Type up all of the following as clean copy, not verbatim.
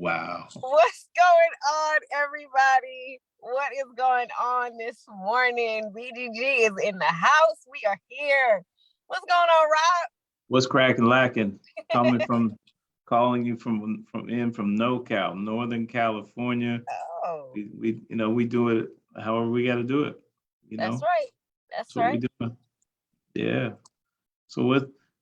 Wow. What's going on, everybody? What is going on this morning? BGG is in the house. We are here. What's going on, Rob? What's cracking lacking? Calling you from NorCal, Northern California. Oh, We do it however we got to do it. that's right. That's what we right. do. Yeah.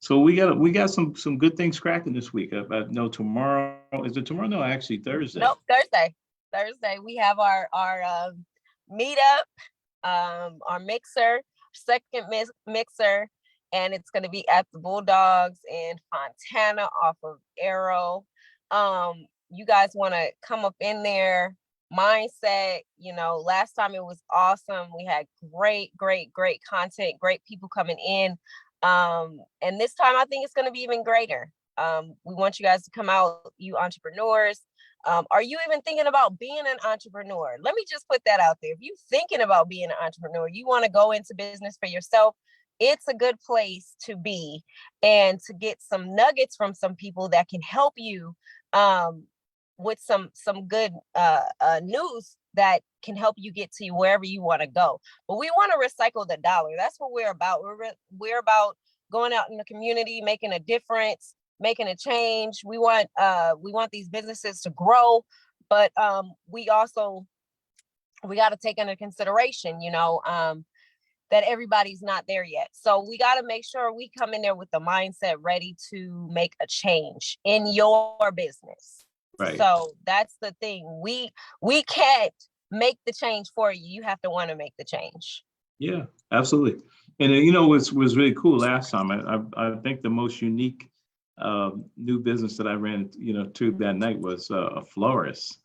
So we got some good things cracking this week. I know tomorrow, is it tomorrow? No, actually Thursday. Nope, Thursday. Thursday we have our meetup, our second mixer, and it's going to be at the Bulldogs in Fontana off of Arrow. You guys want to come up in there? Mindset, last time it was awesome. We had great content, great people coming in. And this time I think it's going to be even greater. We want you guys to come out, you entrepreneurs. Are you even thinking about being an entrepreneur? Let me just put that out there. If you're thinking about being an entrepreneur, you want to go into business for yourself, it's a good place to be and to get some nuggets from some people that can help you with some good news that can help you get to wherever you want to go. But we want to recycle the dollar. That's what we're about. We're about going out in the community, making a difference, making a change. We want these businesses to grow, but we got to take into consideration, that everybody's not there yet. So we got to make sure we come in there with the mindset ready to make a change in your business. Right. So that's the thing. We can't make the change for you. You have to want to make the change. Yeah, absolutely. And was really cool last time. I think the most unique new business that I ran to that night was a florist,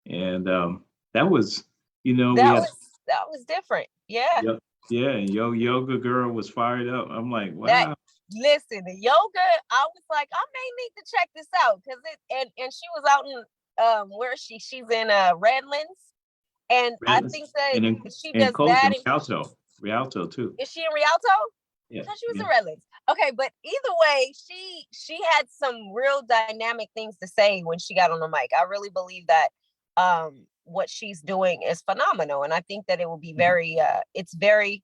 and that was that was different. Yeah. Yep. Yeah, and yoga girl was fired up. I'm like, wow. Listen, the yoga, I was like, I may need to check this out because and she was out in where is she? She's in Redlands, and I think that she does that in Rialto too. Is she in Rialto? Yeah, I thought she was in Redlands. Okay, but either way, she had some real dynamic things to say when she got on the mic. I really believe that what she's doing is phenomenal, and I think that it will be very it's very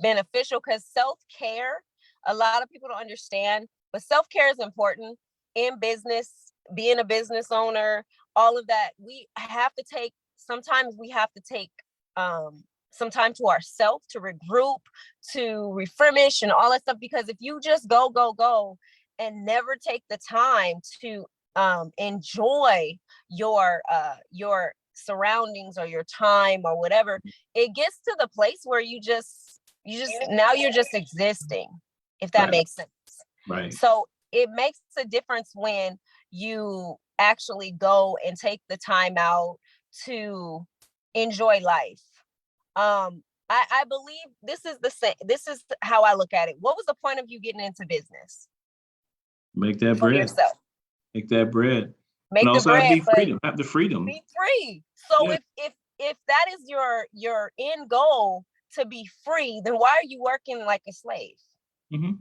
beneficial because self-care, a lot of people don't understand, but self-care is important in business, being a business owner, all of that. Sometimes we have to take some time to ourselves to regroup, to refurbish and all that stuff, because if you just go and never take the time to enjoy your surroundings or your time or whatever, it gets to the place where you're just existing, if that makes sense. Right. So it makes a difference when you actually go and take the time out to enjoy life. I believe this is how I look at it. What was the point of you getting into business? Make that for bread. Yourself. Make that bread. Make the bread. Have the freedom. Be free. So if that is your end goal, to be free, then why are you working like a slave? Mm-hmm.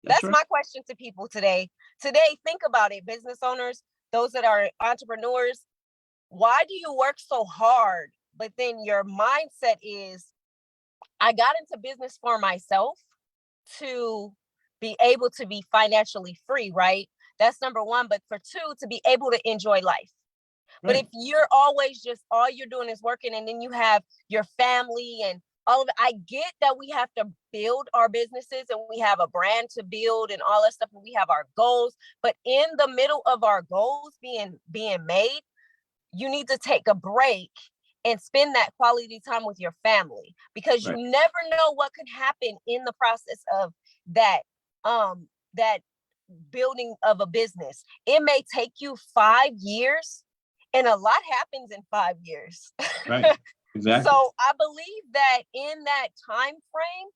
That's right. My question to people today. Think about it, business owners, those that are entrepreneurs. Why do you work so hard? But then your mindset is, I got into business for myself to be able to be financially free, right? That's number one. But for two, to be able to enjoy life. Right. But if you're always all you're doing is working, and then you have your family and all of it, I get that we have to build our businesses and we have a brand to build and all that stuff, and we have our goals. But in the middle of our goals being made, you need to take a break and spend that quality time with your family, because you never know what could happen in the process of that building of a business. It may take you 5 years, and a lot happens in 5 years. Right. Exactly. So I believe that in that time frame,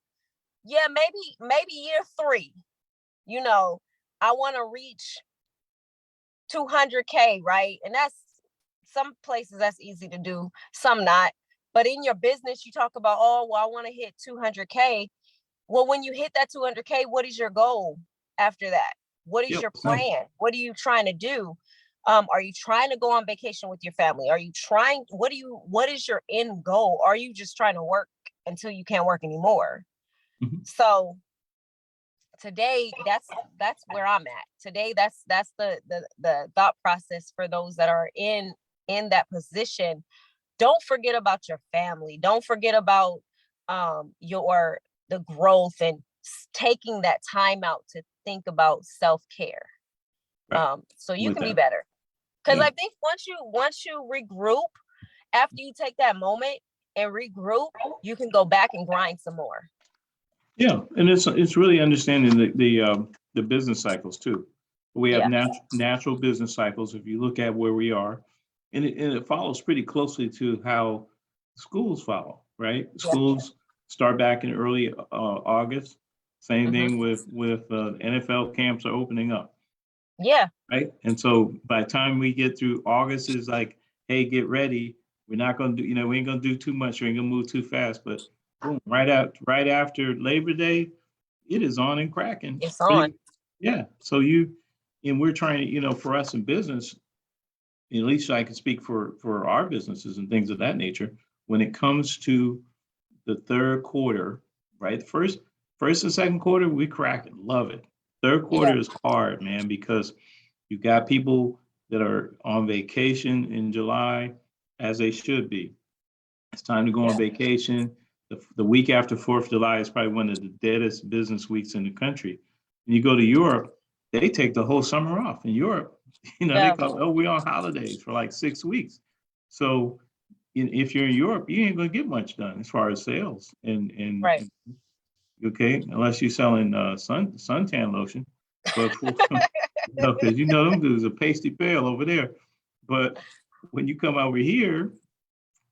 maybe year 3, I want to reach 200K, right? And that's, some places that's easy to do, some not. But in your business, you talk about, I want to hit 200K. Well, when you hit that 200K, what is your goal after that? What is your plan? What are you trying to do? Are you trying to go on vacation with your family? Are you trying, what is your end goal? Are you just trying to work until you can't work anymore? Mhm. So today, that's where I'm at. Today, that's the thought process for those that are in that position. Don't forget about your family. Don't forget about the growth and taking that time out to think about self-care. Right. So you With can be that. better. Because Yeah. I think once you regroup, after you take that moment and regroup, you can go back and grind some more. Yeah, and it's really understanding the business cycles too. We have Yeah. natural business cycles. If you look at where we are, and it follows pretty closely to how schools follow, right? Yeah. Schools start back in early August. Same Mhm. thing with NFL camps are opening up, Yeah. right? And so by the time we get through August, is like, hey, get ready. We're not gonna do, we ain't gonna do too much. We ain't gonna move too fast, but boom, right after Labor Day, it is on and cracking. It's on. Yeah. So and we're trying to, for us in business, at least I can speak for our businesses and things of that nature. When it comes to the third quarter, right? First and second quarter, we crack it, love it. Third Yeah. quarter is hard, man, because you got people that are on vacation in July, as they should be. It's time to go on Yeah. vacation. The week after 4th of July is probably one of the deadest business weeks in the country. And you go to Europe, they take the whole summer off. In Europe, they Yeah. call, oh, we're on holidays for like 6 weeks. So if you're in Europe, you ain't gonna get much done as far as sales. Right. Okay, unless you're selling suntan lotion, but because them dudes are pasty pale over there. But when you come over here,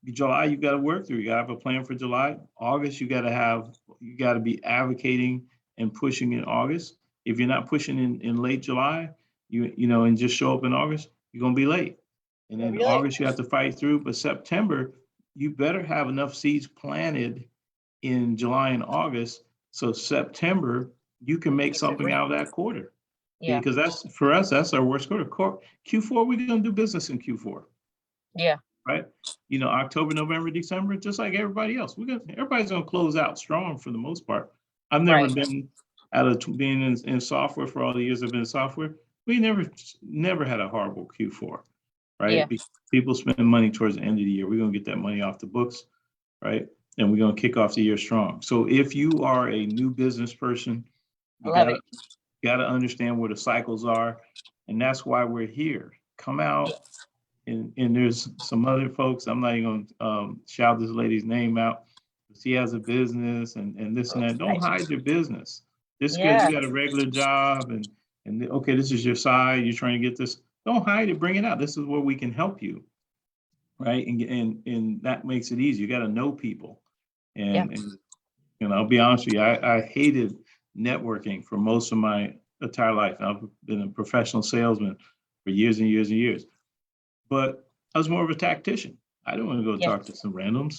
July you got to work through. You got to have a plan for July. August you got to be advocating and pushing in August. If you're not pushing in late July, and just show up in August, you're gonna be late. And then Really? August you have to fight through. But September, you better have enough seeds planted in July and August, so September you can make something out of that quarter. Yeah. Because that's for us, that's our worst quarter. Q4, we're gonna do business in Q4, Yeah. right? October, November, December, just like everybody else. Everybody's gonna close out strong for the most part. I've never Right. been out of being in software for all the years I've been in software. We never had a horrible Q4, Yeah. right? People spend money towards the end of the year. We're gonna get that money off the books, right? And we're gonna kick off the year strong. So if you are a new business person, I you love it. gotta understand where the cycles are, and that's why we're here. Come out, and there's some other folks. I'm not even gonna shout this lady's name out. She has a business and this and that. Don't hide your business. Just because Yeah. you got a regular job and okay, this is your side. You're trying to get this. Don't hide it. Bring it out. This is where we can help you, right? And that makes it easy. You got to know people, Yeah. and I'll be honest with you. I hated networking for most of my entire life. I've been a professional salesman for years and years and years, but I was more of a tactician. I didn't want to go Yeah. talk to some randoms.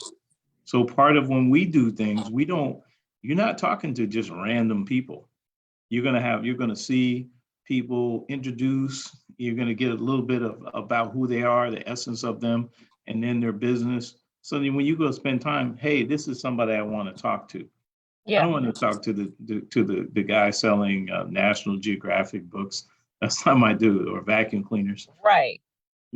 So part of when we do things, you're not talking to just random people. You're gonna see people introduce, you're gonna get a little bit of about who they are, the essence of them, and then their business. So then when you go spend time, hey, this is somebody I want to talk to. I Yeah. don't want to talk to the guy selling National Geographic books. That's not my dude, or vacuum cleaners. Right.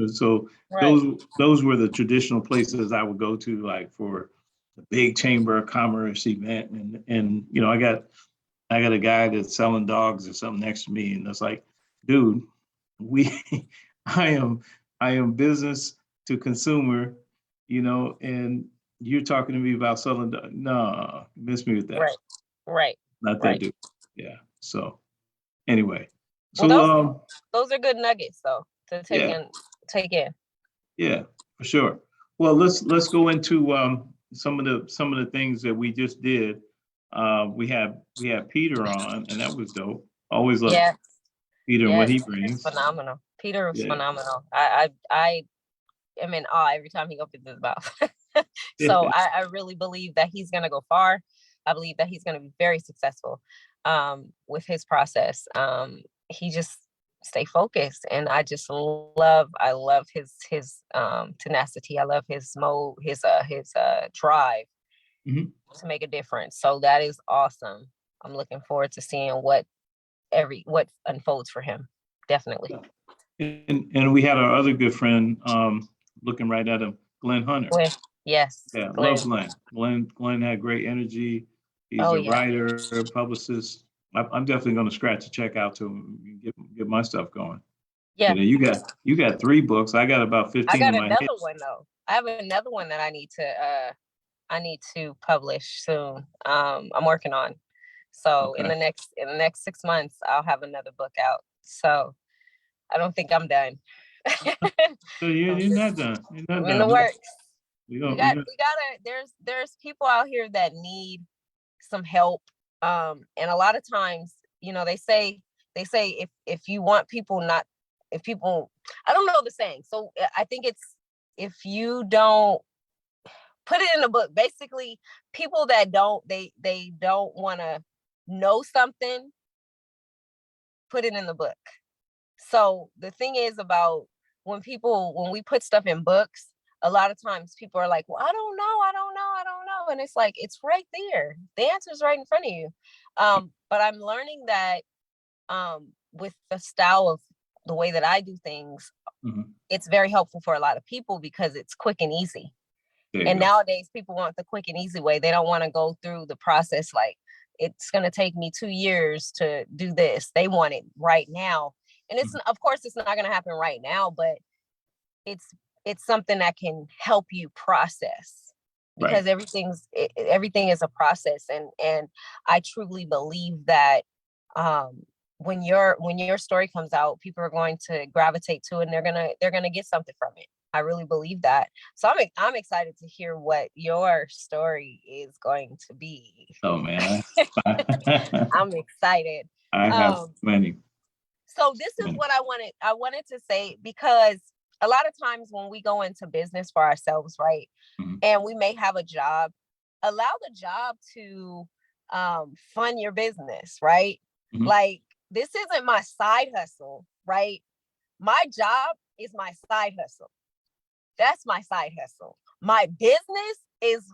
So Right. those were the traditional places I would go to, like for the big chamber of commerce event, and I got a guy that's selling dogs or something next to me, and it's like, dude, we I am business to consumer, and you're talking to me about selling dogs. No, miss me with that. Right. Right. Not that Right. dude. Yeah. So anyway, Well, so those are good nuggets though to yeah, take in. yeah, for sure. Well, let's go into some of the things that we just did. We had Peter on, and that was dope. Always love Yeah. Peter and what Yes. he Peter's brings. phenomenal. Peter was Yeah. phenomenal. I am in awe every time he opens his mouth. So I really believe that he's gonna go far. I believe that he's gonna be very successful with his process. He just stay focused. And I just I love his tenacity. I love his mode, his drive to make a difference. So that is awesome. I'm looking forward to seeing what unfolds for him. Definitely. And we had our other good friend, looking right at him, Glenn Hunter. Yes. Yeah, Glenn. love Glenn. Glenn had great energy. He's Oh, a yeah. writer, publicist. I'm definitely going to scratch a check out to him and get my stuff going. Yeah. You know, you got 3 books. I got about 15 I got in my another head. one though. I have another one that I need to publish soon. I'm working on. So Okay. in the next 6 months, I'll have another book out. So I don't think I'm done. So you're not done. You're not I'm done. in the works. We We got, gotta, there's people out here that need some help. And a lot of times, you know, they say if you want people not, if people, I don't know the saying. So I think it's, if you don't put it in a book, basically people that they don't want to know something, put it in the book. So the thing is about when we put stuff in books, a lot of times people are like, well, I don't know. And it's like, it's right there. The answer's right in front of you. But I'm learning that with the style of the way that I do things, it's very helpful for a lot of people because it's quick and easy. And nowadays people want the quick and easy way. They don't want to go through the process. Like, it's going to take me 2 years to do this. They want it right now. And it's, of course, it's not going to happen right now, but it's something that can help you process, because everything is a process. And I truly believe that when your story comes out, people are going to gravitate to it, and they're gonna get something from it. I really believe that. So I'm excited to hear what your story is going to be. Oh man, I'm excited. I have many. So this is what I wanted to say, because a lot of times when we go into business for ourselves, right? And we may have a job, allow the job to fund your business, right? Like, this isn't my side hustle, right? My job is my side hustle. That's my side hustle. My business is,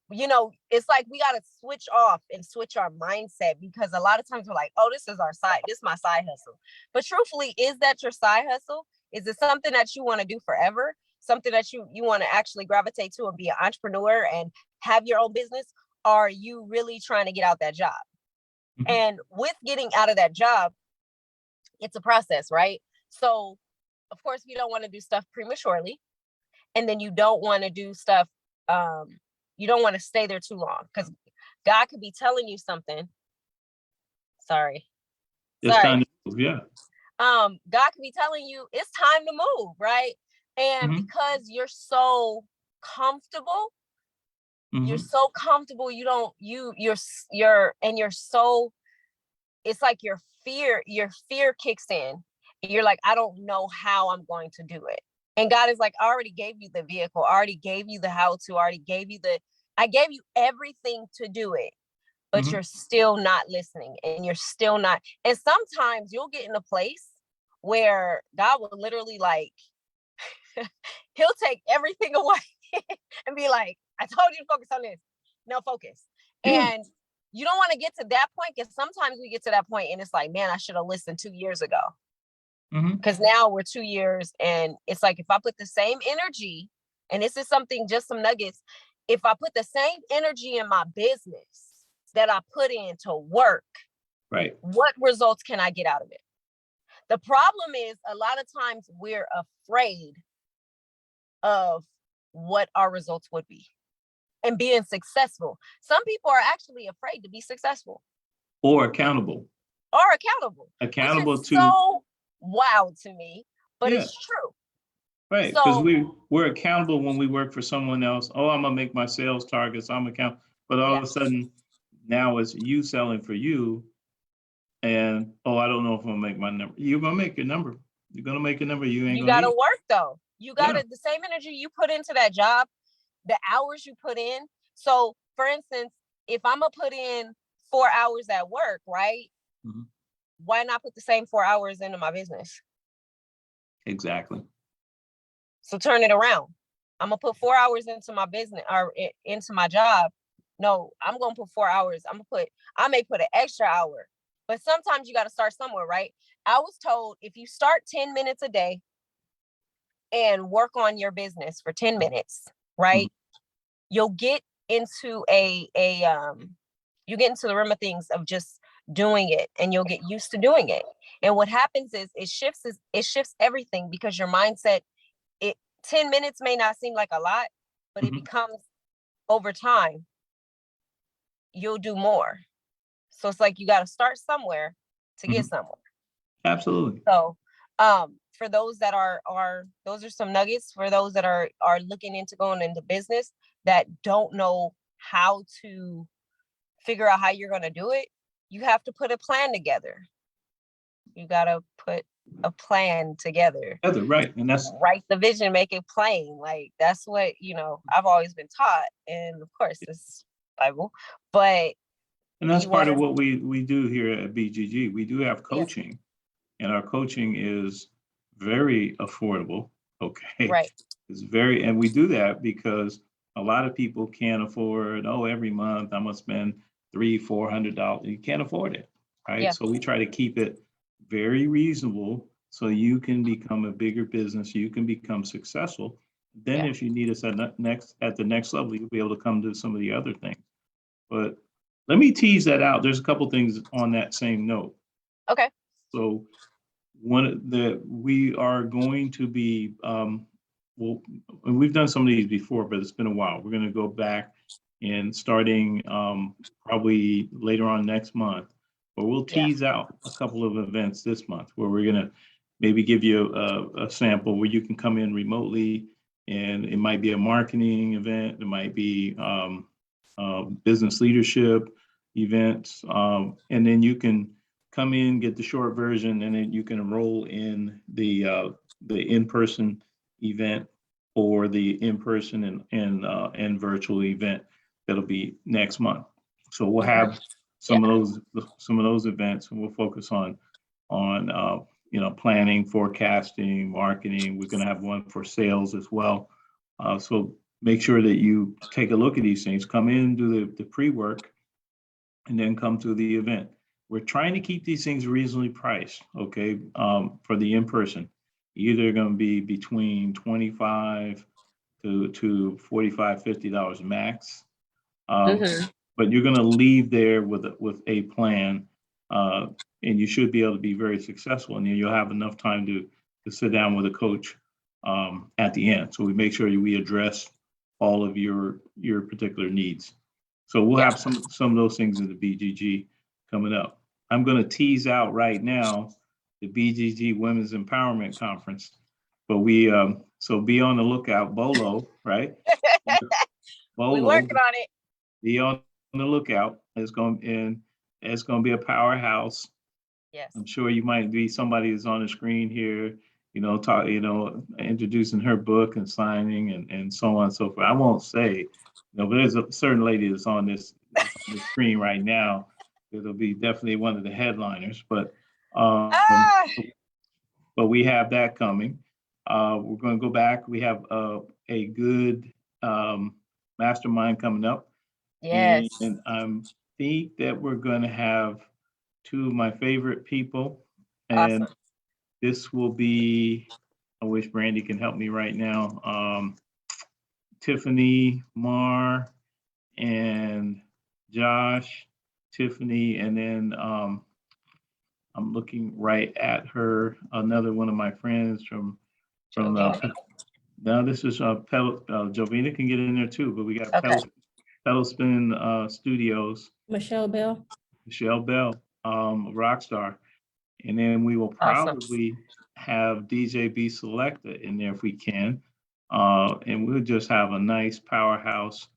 it's like we got to switch off and switch our mindset, because a lot of times we're like, oh, this is my side hustle. But truthfully, is that your side hustle? Is it something that you want to do forever? Something that you want to actually gravitate to and be an entrepreneur and have your own business? Or are you really trying to get out that job? And with getting out of that job, it's a process, right? So, of course, we don't want to do stuff prematurely. And then you don't want to do stuff, you don't want to stay there too long, because God could be telling you something. Sorry. It's time to move, yeah. God could be telling you it's time to move, right? And because you're so comfortable, you're so comfortable, it's like your fear kicks in. You're like, I don't know how I'm going to do it. And God is like, I already gave you the vehicle, I already gave you the how to, I gave you everything to do it, but you're still not listening, and you're still not. And sometimes you'll get in a place where God will literally, like, he'll take everything away and be like, I told you to focus on this. No, focus. And you don't want to get to that point, because sometimes we get to that point and it's like, man, I should have listened 2 years ago. Because now we're 2 years, and it's like, if I put the same energy, and this is something, just some nuggets, if I put the same energy in my business that I put into work, right, what results can I get out of it? The problem is, a lot of times we're afraid of what our results would be and being successful. Some people are actually afraid to be successful or accountable. Which is To so wild to me, but it's true. Right, because we're accountable when we work for someone else. Oh, I'm gonna make my sales targets, I'm accountable. But all of a sudden, now it's you selling for you, and oh, I don't know if I'm gonna make my number. You're gonna make your number. You're gonna make your number. You gotta work though. You gotta, the same energy you put into that job, the hours you put in. So for instance, if I'm gonna put in 4 hours at work, right? why not put the same 4 hours into my business? Exactly. So turn it around. I'm gonna put 4 hours into my business or into my job. No, I'm gonna put 4 hours. I may put an extra hour, but sometimes you got to start somewhere, right? I was told if you start 10 minutes a day and work on your business for 10 minutes, right? You'll get into you get into the realm of things of just doing it, and you'll get used to doing it. And what happens is it shifts everything, because your mindset, 10 minutes may not seem like a lot, but it becomes, over time, you'll do more. So it's like you got to start somewhere to get somewhere. Absolutely. So for those that are those are some nuggets for those that are looking into going into business, that don't know how to figure out how you're going to do it. You have to put a plan together. You got to put a plan together. Right. And that's write the vision, make it plain. Like, that's what, I've always been taught. And of course, it's Bible, but and that's part of what we do here at BGG. We do have coaching, and our coaching is very affordable. Okay. Right. It's very, and we do that because a lot of people can't afford, every month I'm gonna spend $300-400. You can't afford it, right? Yeah. So we try to keep it very reasonable so you can become a bigger business, you can become successful. Then if you need us at the next level, you'll be able to come to some of the other things. But let me tease that out. There's a couple things on that same note. Okay. So we are going to be, well, we've done some of these before, but it's been a while. We're going to go back and starting probably later on next month, but we'll tease out a couple of events this month where we're going to maybe give you a sample where you can come in remotely, and it might be a marketing event. It might be business leadership events. And then you can come in, get the short version, and then you can enroll in the in-person event or the in-person and virtual event that'll be next month. So we'll have some of those events, and we'll focus on planning, forecasting, marketing. We're going to have one for sales as well. So make sure that you take a look at these things, come in, do the pre-work, and then come to the event. We're trying to keep these things reasonably priced, okay, for the in-person. Either going to be between $25 to $45, $50 max. But you're going to leave there with a plan, and you should be able to be very successful. And then you'll have enough time to sit down with a coach at the end. So we make sure we address all of your particular needs. So we'll have some of those things in the BGG coming up. I'm going to tease out right now the BGG Women's Empowerment Conference, but so be on the lookout. Bolo, right? We're working on it. Be on the lookout. It's going to be a powerhouse. Yes. I'm sure you might be somebody that's on the screen here, introducing her book and signing and so on and so forth. I won't say, but there's a certain lady that's on this screen right now. It'll be definitely one of the headliners, but we have that coming. We're going to go back. We have a good mastermind coming up. Yes. And I think that we're going to have two of my favorite people. And this will be, I wish Brandy can help me right now, Tiffany Marr and Josh. Tiffany, and then I'm looking right at her, another one of my friends from now this is Jovina can get in there too, but we got Pedal Spin Studios. Michelle Bell, rock star. And then we will probably have DJ B Selecta in there if we can. And we'll just have a nice powerhouse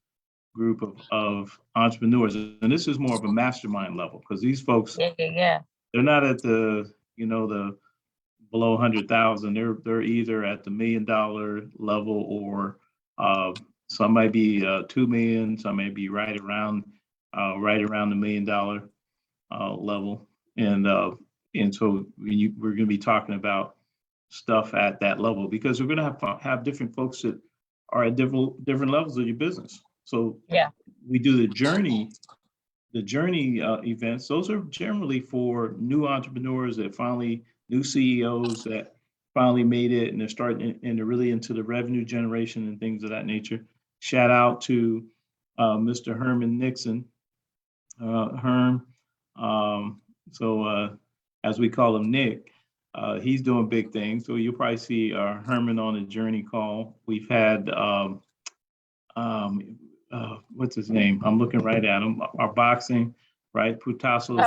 group of entrepreneurs. And this is more of a mastermind level, because these folks, they're not at the below 100,000. They're either at the $1 million level, or some might be 2 million, some may be right around the $1 million level. And And so we're going to be talking about stuff at that level, because we're going to have different folks that are at different levels of your business. So Yeah. we do the journey events. Those are generally for new entrepreneurs new CEOs that finally made it, and they're starting and they're really into the revenue generation and things of that nature. Shout out to Mr. Herman Nixon, Herm. As we call him, Nick, he's doing big things. So you'll probably see Herman on a journey call. We've had, what's his name? I'm looking right at him. Our boxing, right? Putasos.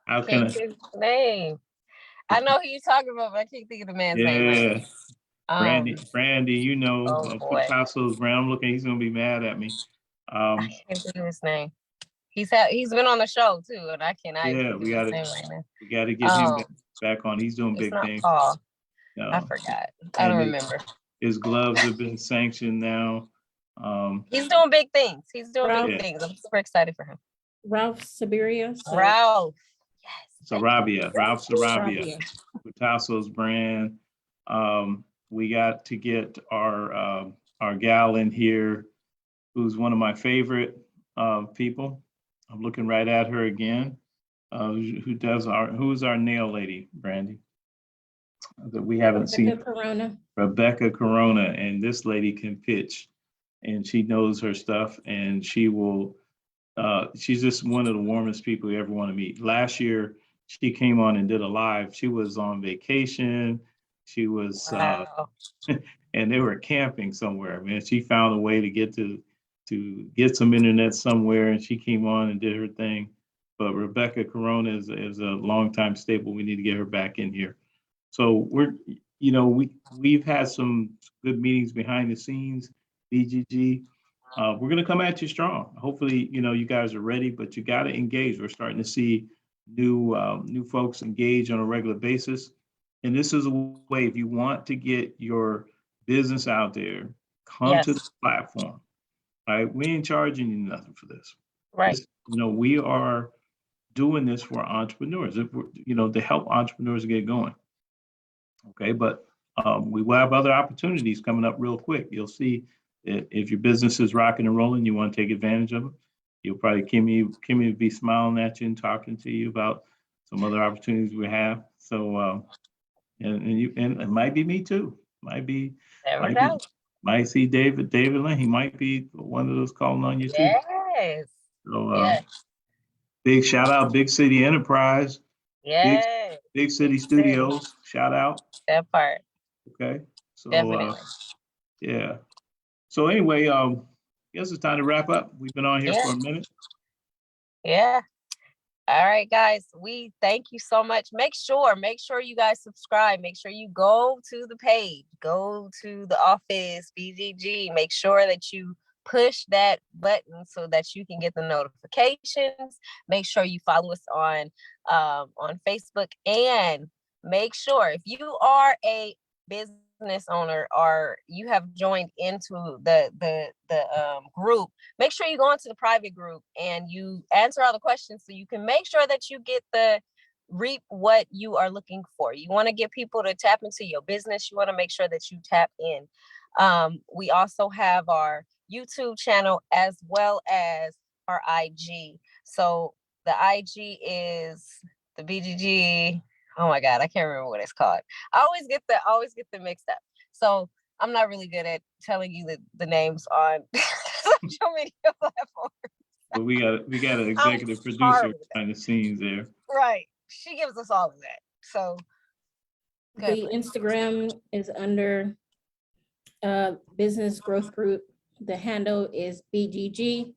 How can Can't think of his name. I know who you're talking about, but I can't think of the man's name right now. Brandy, you know, Oh boy, Putasos Brown. I'm looking, he's gonna be mad at me. I can't think of his name. He's been on the show too, and I cannot think of his name right now. We gotta get him back on. He's doing big things. Paul. I forgot. I don't remember. His gloves have been sanctioned now. He's doing big things. Big things. I'm super excited for him. Ralph Siberia. Ralph. Yes. Ralph Sarabia. Putasos brand. We got to get our gal in here, who's one of my favorite people. I'm looking right at her again. Who's our nail lady, Brandy? That we haven't seen. Rebecca Corona, and this lady can pitch, and she knows her stuff, and she will. She's just one of the warmest people you ever want to meet. Last year, she came on and did a live. She was on vacation. She was, and they were camping somewhere. Man, she found a way to get get some internet somewhere, and she came on and did her thing. But Rebecca Corona is a longtime staple. We need to get her back in here. So we've had some good meetings behind the scenes, BGG. We're going to come at you strong. Hopefully, you guys are ready, but you got to engage. We're starting to see new folks engage on a regular basis. And this is a way, if you want to get your business out there, come to the platform. Right? We ain't charging you nothing for this. Right. We are doing this for entrepreneurs, to help entrepreneurs get going. Okay, but we will have other opportunities coming up real quick. You'll see if your business is rocking and rolling, you want to take advantage of it. You'll probably, Kimmy will be smiling at you and talking to you about some other opportunities we have. So, and it might be me too. Might see David Lynn. He might be one of those calling on you too. Yes. So, big shout out, Big City Enterprise. Yes. Big City Studios. Shout out. That part. Okay. So, definitely. Yeah. So anyway, I guess it's time to wrap up. We've been on here for a minute. Yeah. All right, guys, we thank you so much. Make sure you guys subscribe. Make sure you go to the page, go to the office, BGG. Make sure that you push that button so that you can get the notifications. Make sure you follow us on Facebook, and make sure if you are a business owner or you have joined into the group, make sure you go into the private group and you answer all the questions so you can make sure that you get reap what you are looking for. You want to get people to tap into your business. You want to make sure that you tap in. We also have our YouTube channel as well as our IG. So the IG is the BGG. Oh my God, I can't remember what it's called. I always get them mixed up. So I'm not really good at telling you the names on social media platforms. But we got an executive producer behind the scenes there. Right. She gives us all of that. So the Instagram is under Business Growth Group. The handle is bgg.hub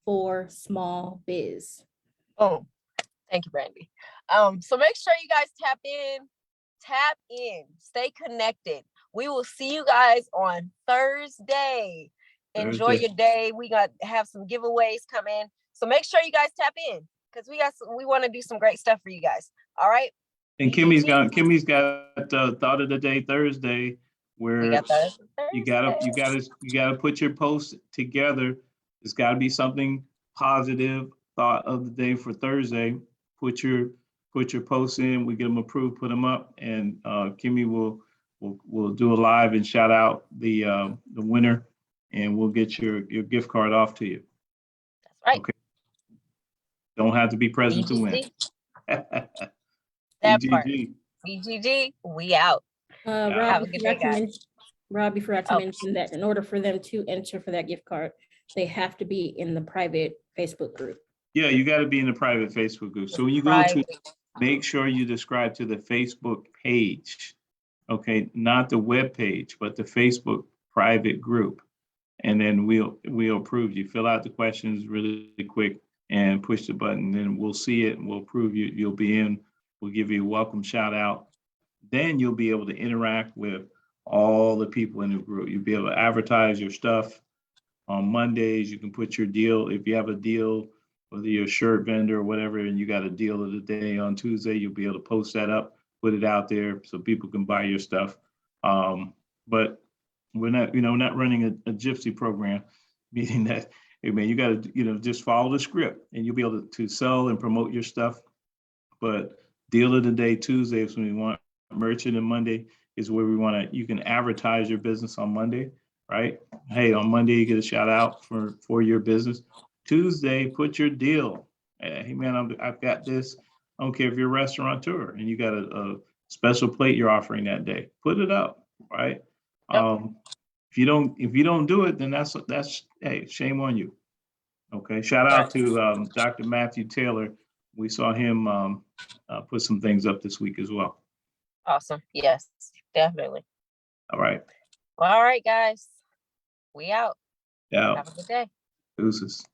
for small biz. Oh, thank you, Brandy. So make sure you guys tap in, stay connected. We will see you guys on Thursday. Enjoy your day. We got to have some giveaways come in. So make sure you guys tap in because we want to do some great stuff for you guys. All right. And Kimmy's got thought of the day Thursday, where you gotta put your posts together. It's got to be something positive, thought of the day for Thursday. Put your posts in. We get them approved, put them up, and Kimmy will do a live and shout out the winner, and we'll get your gift card off to you. That's right. Okay. Don't have to be present to win. That part. BGG. BGG, we out. Have a good day, guys. Rob, you forgot to Oh. mention that in order for them to enter for that gift card, they have to be in the private Facebook group. Yeah, you got to be in the private Facebook group. So when you go to, make sure you subscribe to the Facebook page. Okay, not the web page, but the Facebook private group. And then we'll approve you. Fill out the questions really quick and push the button. Then we'll see it and we'll approve you. You'll be in. We'll give you a welcome shout out. Then you'll be able to interact with all the people in the group. You'll be able to advertise your stuff. On Mondays, you can put your deal. If you have a deal, whether you're a shirt vendor or whatever, and you got a deal of the day on Tuesday, you'll be able to post that up, put it out there so people can buy your stuff. But we're not running a gypsy program, meaning that, hey man, you got to, just follow the script and you'll be able to sell and promote your stuff. But deal of the day Tuesday is when we want merchant, and Monday is where we want to, you can advertise your business on Monday, right? Hey, on Monday, you get a shout out for your business. Tuesday, put your deal. Hey man, I've got this. I don't care if you're a restaurateur and you got a special plate you're offering that day. Put it up, right? Yep. If you don't do it, then that's hey, shame on you. Okay. Shout out to Dr. Matthew Taylor. We saw him put some things up this week as well. Awesome. Yes, definitely. All right. Well, all right, guys. We out. Yeah. Have a good day. Deuces.